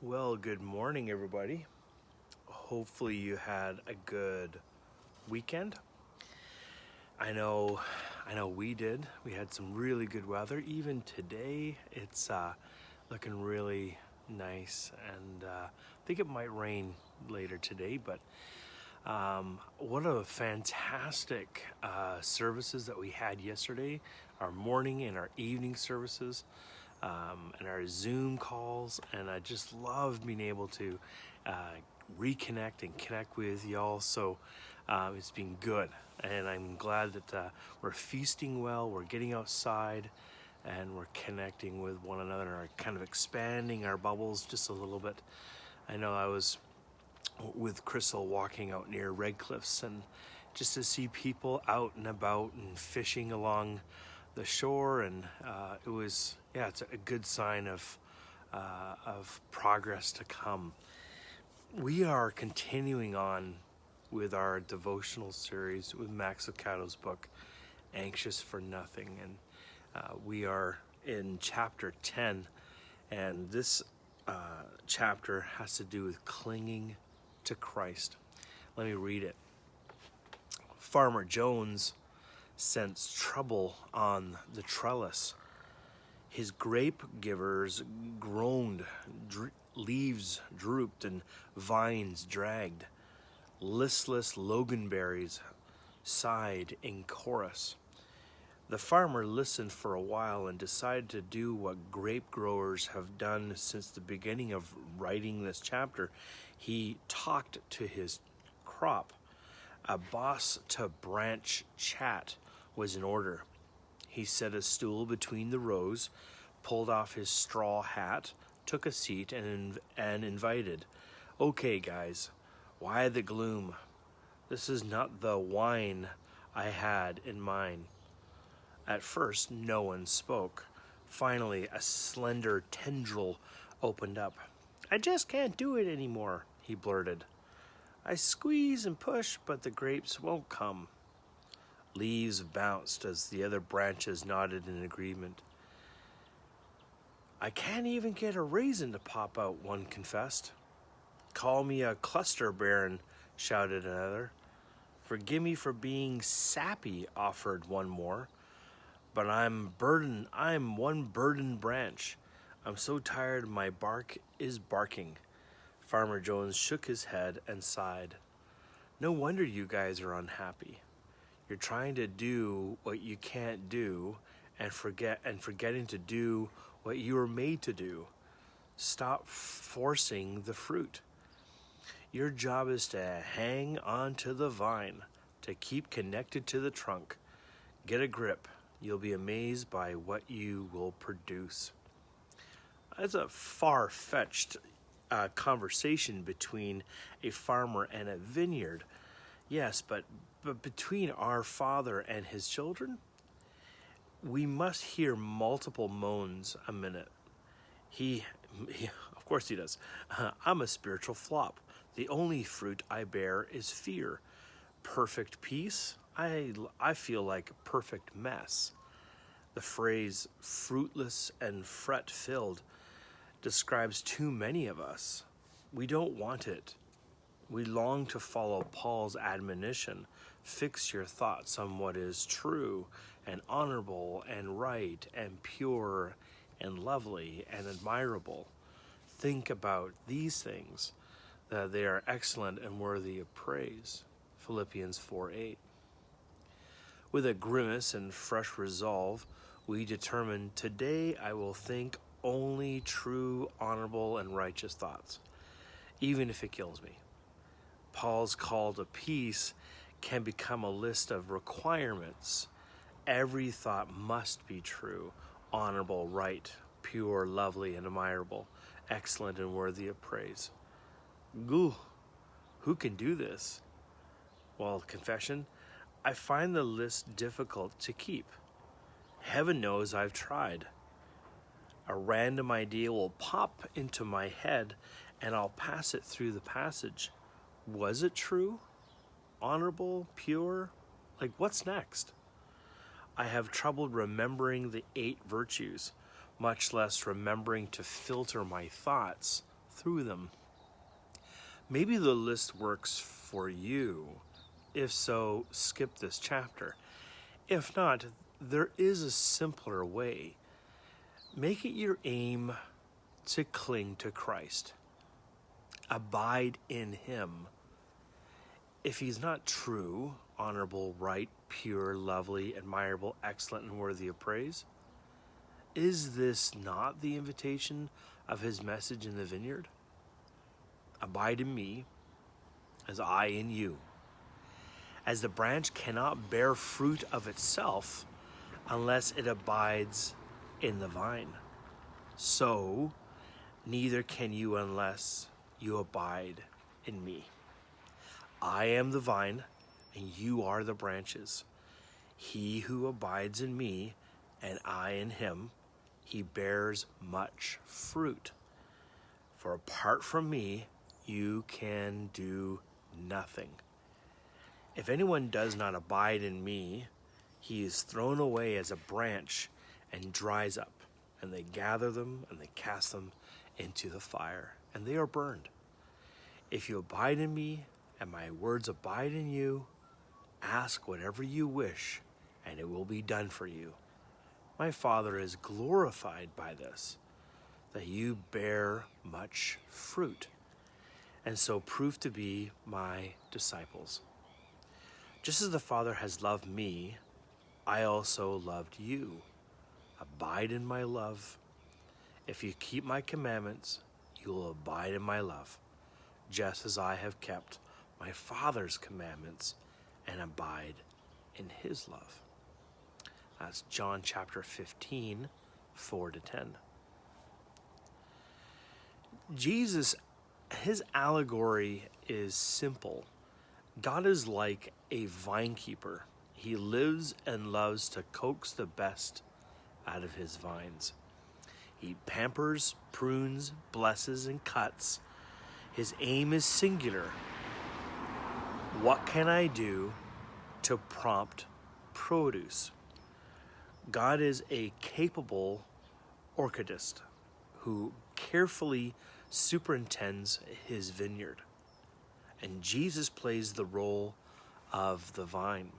Well, good morning, everybody. Hopefully, you had a good weekend. I know we did. We had some really good weather. Even today, it's looking really nice, and I think it might rain later today. But what a fantastic services that we had yesterday! Our morning and our evening services. And our Zoom calls, and I just love being able to reconnect and connect with y'all. So it's been good, and I'm glad that we're feasting well, we're getting outside, and we're connecting with one another, and are kind of expanding our bubbles just a little bit. I know I was with Crystal walking out near Red Cliffs, and just to see people out and about and fishing along the shore, and it's a good sign of progress to come. We are continuing on with our devotional series with Max Lucado's book, Anxious for Nothing, and we are in chapter 10, and this chapter has to do with clinging to Christ. Let me read it. Farmer Jones sensed trouble on the trellis. His grape givers groaned, leaves drooped, and vines dragged. Listless loganberries sighed in chorus. The farmer listened for a while and decided to do what grape growers have done since the beginning of writing this chapter. He talked to his crop. A boss-to-branch chat was in order. He set a stool between the rows, pulled off his straw hat, took a seat, and invited, "Okay, guys, why the gloom? This is not the wine I had in mind." At first, no one spoke. Finally, a slender tendril opened up. "I just can't do it anymore," he blurted. "I squeeze and push, but the grapes won't come." Leaves bounced as the other branches nodded in agreement. "I can't even get a raisin to pop out," one confessed. "Call me a cluster baron," shouted another. "Forgive me for being sappy," offered one more. "But I'm one burdened branch. I'm so tired my bark is barking." Farmer Jones shook his head and sighed. "No wonder you guys are unhappy. You're trying to do what you can't do and forgetting to do what you were made to do. Stop forcing the fruit. Your job is to hang on to the vine, to keep connected to the trunk. Get a grip. You'll be amazed by what you will produce." That's a far-fetched conversation between a farmer and a vineyard. Yes, but between our Father and his children, we must hear multiple moans a minute. He of course he does. "I'm a spiritual flop. The only fruit I bear is fear. Perfect peace? I feel like a perfect mess." The phrase fruitless and fret-filled describes too many of us. We don't want it. We long to follow Paul's admonition. Fix your thoughts on what is true and honorable and right and pure and lovely and admirable. Think about these things, that they are excellent and worthy of praise. Philippians 4:8. With a grimace and fresh resolve, we determine, today I will think only true, honorable, and righteous thoughts, even if it kills me. Paul's call to peace can become a list of requirements. Every thought must be true, honorable, right, pure, lovely, and admirable, excellent, and worthy of praise. Goo, who can do this? Well, confession, I find the list difficult to keep. Heaven knows I've tried. A random idea will pop into my head, and I'll pass it through the passage. Was it true? Honorable? Pure? Like, what's next? I have trouble remembering the 8 virtues, much less remembering to filter my thoughts through them. Maybe the list works for you. If so, skip this chapter. If not, there is a simpler way. Make it your aim to cling to Christ. Abide in him. If he's not true, honorable, right, pure, lovely, admirable, excellent, and worthy of praise, is this not the invitation of his message in the vineyard? Abide in me, as I in you. As the branch cannot bear fruit of itself unless it abides in the vine, so neither can you unless you abide in me. I am the vine, and you are the branches. He who abides in me, and I in him, he bears much fruit. For apart from me, you can do nothing. If anyone does not abide in me, he is thrown away as a branch and dries up, and they gather them and they cast them into the fire, and they are burned. If you abide in me, and my words abide in you, ask whatever you wish, and it will be done for you. My Father is glorified by this, that you bear much fruit, and so prove to be my disciples. Just as the Father has loved me, I also loved you. Abide in my love. If you keep my commandments, you will abide in my love, just as I have kept my Father's commandments and abide in his love. That's John chapter 15, 4-10. Jesus, his allegory is simple. God is like a vine keeper. He lives and loves to coax the best out of his vines. He pampers, prunes, blesses, and cuts. His aim is singular. What can I do to prompt produce? God is a capable orchardist who carefully superintends his vineyard. And Jesus plays the role of the vine.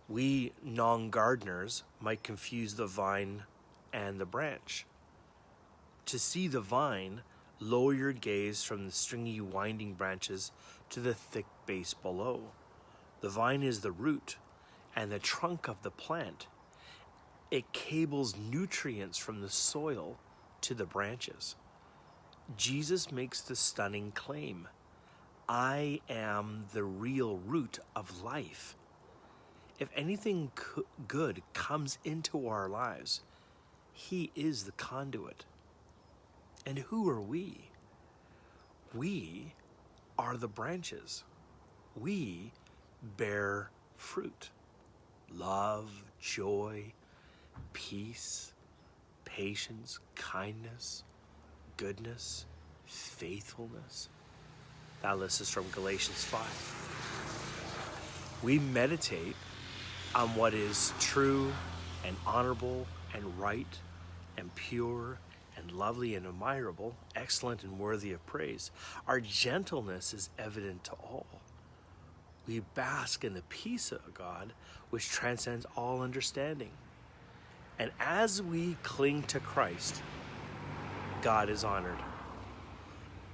We non-gardeners might confuse the vine and the branch. To see the vine, lower your gaze from the stringy winding branches to the thick base below. The vine is the root and the trunk of the plant. It cables nutrients from the soil to the branches. Jesus makes the stunning claim, I am the real root of life. If anything good comes into our lives, he is the conduit. And who are we? We are the branches. We bear fruit. Love, joy, peace, patience, kindness, goodness, faithfulness. That list is from Galatians 5. We meditate on what is true and honorable and right and pure and lovely and admirable, excellent and worthy of praise. Our gentleness is evident to all. We bask in the peace of God, which transcends all understanding. And as we cling to Christ, God is honored.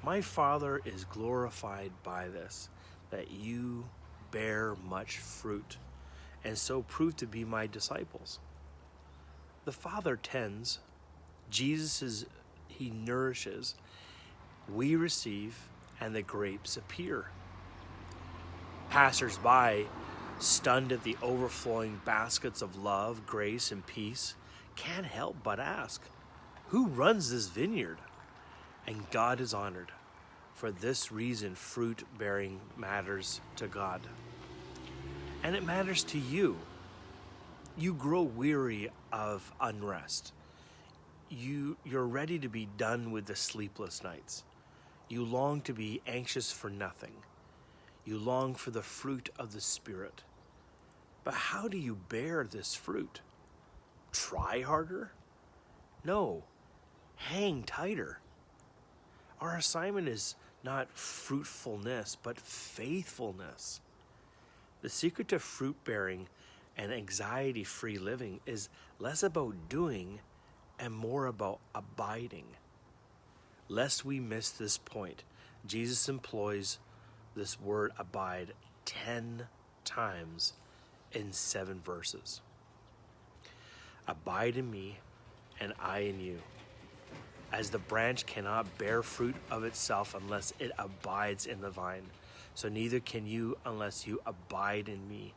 My Father is glorified by this, that you bear much fruit, and so prove to be my disciples. The Father tends, he nourishes, we receive, and the grapes appear. Passers-by, stunned at the overflowing baskets of love, grace, and peace, can't help but ask, who runs this vineyard? And God is honored. For this reason, fruit-bearing matters to God. And it matters to you. You grow weary of unrest. You're ready to be done with the sleepless nights. You long to be anxious for nothing. You long for the fruit of the Spirit. But how do you bear this fruit? Try harder? No, hang tighter. Our assignment is not fruitfulness, but faithfulness. The secret to fruit bearing and anxiety free living is less about doing and more about abiding. Lest we miss this point, Jesus employs this word abide 10 times in 7 verses. Abide in me, and I in you. As the branch cannot bear fruit of itself unless it abides in the vine, so neither can you unless you abide in me.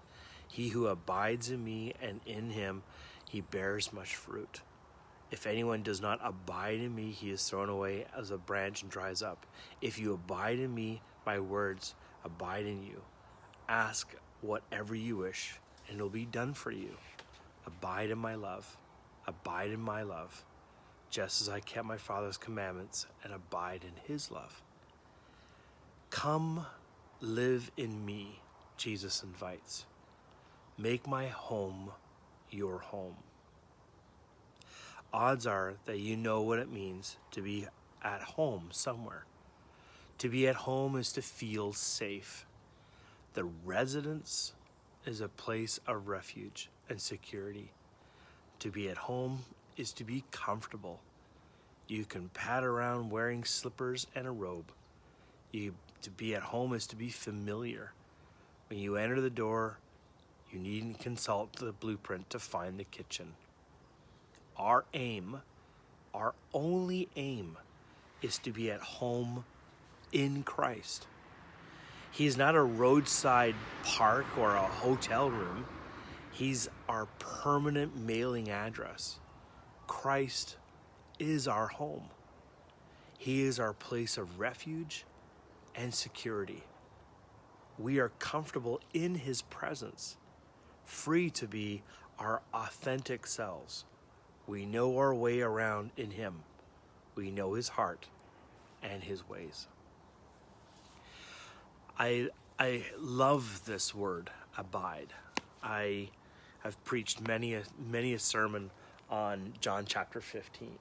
He who abides in me and in him, he bears much fruit. If anyone does not abide in me, he is thrown away as a branch and dries up. If you abide in me, my words abide in you. Ask whatever you wish, and it will be done for you. Abide in my love. Abide in my love, just as I kept my Father's commandments and abide in his love. Come live in me, Jesus invites. Make my home your home. Odds are that you know what it means to be at home somewhere. To be at home is to feel safe. The residence is a place of refuge and security. To be at home is to be comfortable. You can pad around wearing slippers and a robe. To be at home is to be familiar. When you enter the door, you needn't consult the blueprint to find the kitchen. Our aim, our only aim, is to be at home in Christ. He is not a roadside park or a hotel room. He's our permanent mailing address. Christ is our home. He is our place of refuge and security. We are comfortable in his presence, free to be our authentic selves. We know our way around in him. We know his heart and his ways. I love this word, abide. I have preached many a sermon on John chapter 15.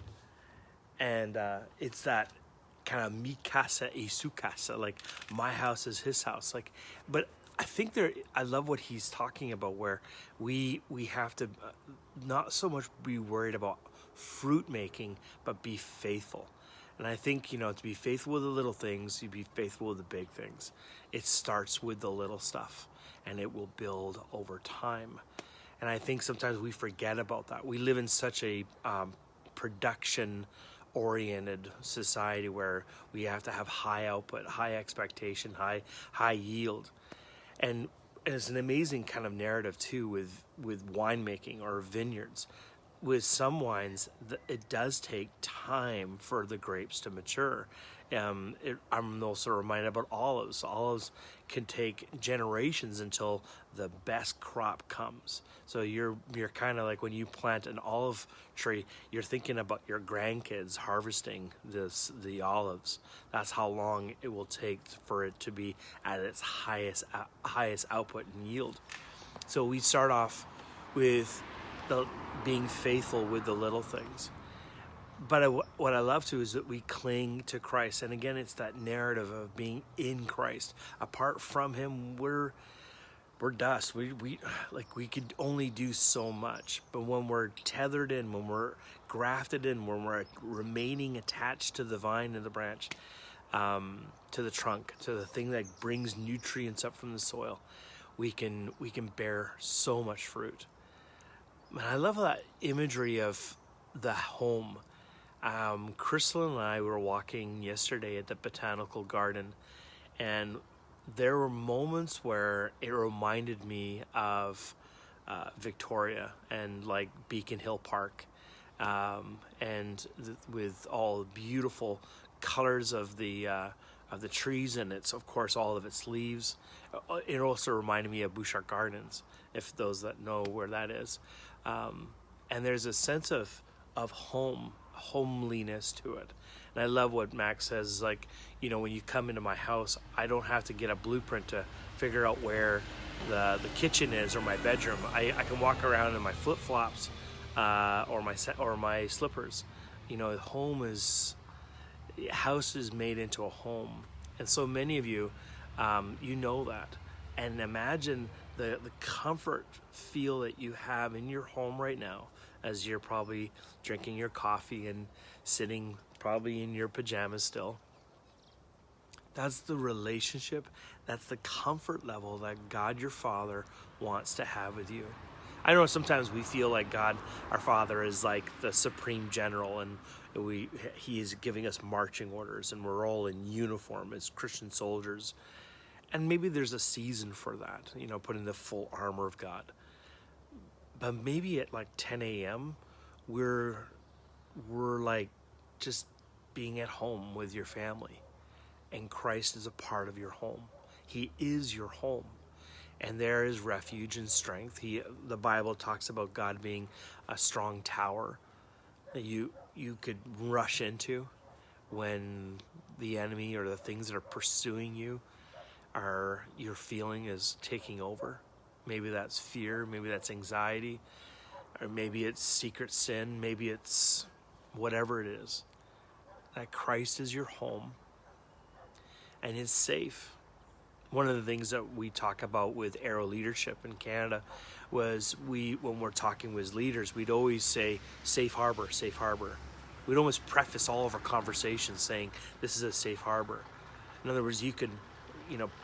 And it's that kind of mi casa y su casa, like my house is his house. But I think I love what he's talking about, where we have to not so much be worried about fruit making, but be faithful. And I think, to be faithful with the little things, you be faithful with the big things. It starts with the little stuff, and it will build over time. And I think sometimes we forget about that. We live in such a production-oriented society where we have to have high output, high expectation, high yield. And it's an amazing kind of narrative too with winemaking or vineyards. With some wines, it does take time for the grapes to mature. I'm also reminded about olives. Olives can take generations until the best crop comes. So you're kind of like when you plant an olive tree, you're thinking about your grandkids harvesting the olives. That's how long it will take for it to be at its highest output and yield. So we start off with being faithful with the little things. But what I love too is that we cling to Christ. And again, it's that narrative of being in Christ. Apart from him, we're dust. We could only do so much. But when we're tethered in, when we're grafted in, when we're remaining attached to the vine and the branch, to the trunk, to the thing that brings nutrients up from the soil, we can bear so much fruit. And I love that imagery of the home. Crystal and I were walking yesterday at the botanical garden, and there were moments where it reminded me of Victoria and like Beacon Hill Park, with all the beautiful colors of the trees, and it's of course all of its leaves. It also reminded me of Bouchard Gardens, if those that know where that is. And there's a sense of homeliness to it. And I love what Max says, like, when you come into my house, I don't have to get a blueprint to figure out where the kitchen is or my bedroom. I can walk around in my flip-flops or my slippers. Home is house is made into a home. And so many of you, you know that. And imagine the comfort feel that you have in your home right now as you're probably drinking your coffee and sitting probably in your pajamas still. That's the relationship, that's the comfort level that God your Father wants to have with you. I know sometimes we feel like God our Father is like the supreme general, and he is giving us marching orders and we're all in uniform as Christian soldiers. And maybe there's a season for that, putting the full armor of God. But maybe at like 10 a.m., we're like just being at home with your family. And Christ is a part of your home. He is your home. And there is refuge and strength. The Bible talks about God being a strong tower that you could rush into when the enemy or the things that are pursuing you your feeling is taking over. Maybe that's fear, maybe that's anxiety, or maybe it's secret sin, maybe it's whatever it is. That Christ is your home and is safe. One of the things that we talk about with Arrow Leadership in Canada was when we're talking with leaders, we'd always say, safe harbor, safe harbor. We'd almost preface all of our conversations saying, this is a safe harbor. In other words, you could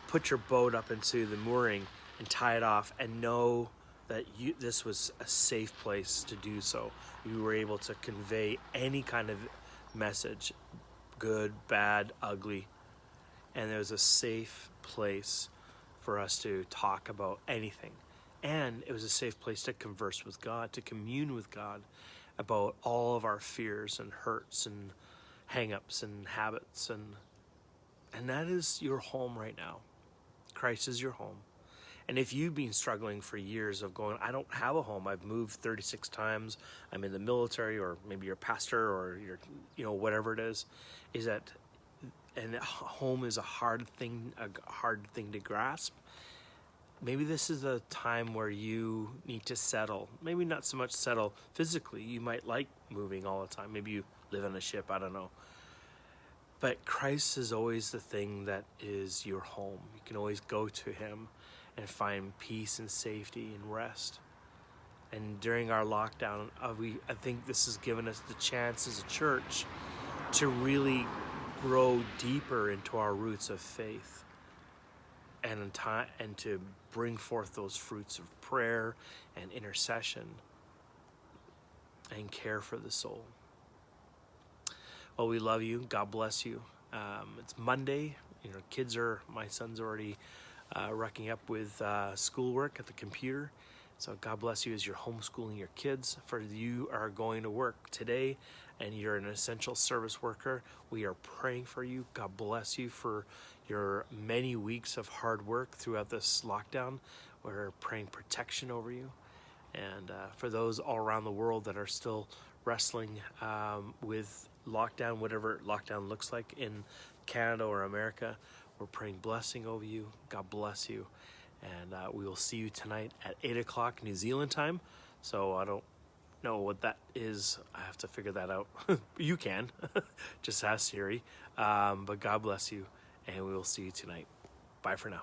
put your boat up into the mooring and tie it off and know that this was a safe place to do so. You were able to convey any kind of message, good, bad, ugly, and there was a safe place for us to talk about anything. And it was a safe place to converse with God, to commune with God about all of our fears and hurts and hang-ups and habits. And that is your home right now. Christ is your home. And if you've been struggling for years of going, I don't have a home, I've moved 36 times, I'm in the military, or maybe you're a pastor, or you're, whatever it is that, and home is a hard thing to grasp. Maybe this is a time where you need to settle. Maybe not so much settle physically. You might like moving all the time. Maybe you live on a ship, I don't know. But Christ is always the thing that is your home. You can always go to him and find peace and safety and rest. And during our lockdown, I think this has given us the chance as a church to really grow deeper into our roots of faith and to bring forth those fruits of prayer and intercession and care for the soul. Well, we love you. God bless you. It's Monday. My son's already wrecking up with schoolwork at the computer. So God bless you as you're homeschooling your kids. For you are going to work today and you're an essential service worker, we are praying for you. God bless you for your many weeks of hard work throughout this lockdown. We're praying protection over you. And for those all around the world that are still wrestling with lockdown, whatever lockdown looks like in Canada or America, we're praying blessing over you. God bless you. And we will see you tonight at 8 o'clock New Zealand time. So I don't know what that is. I have to figure that out. You can. Just ask Siri. But God bless you. And we will see you tonight. Bye for now.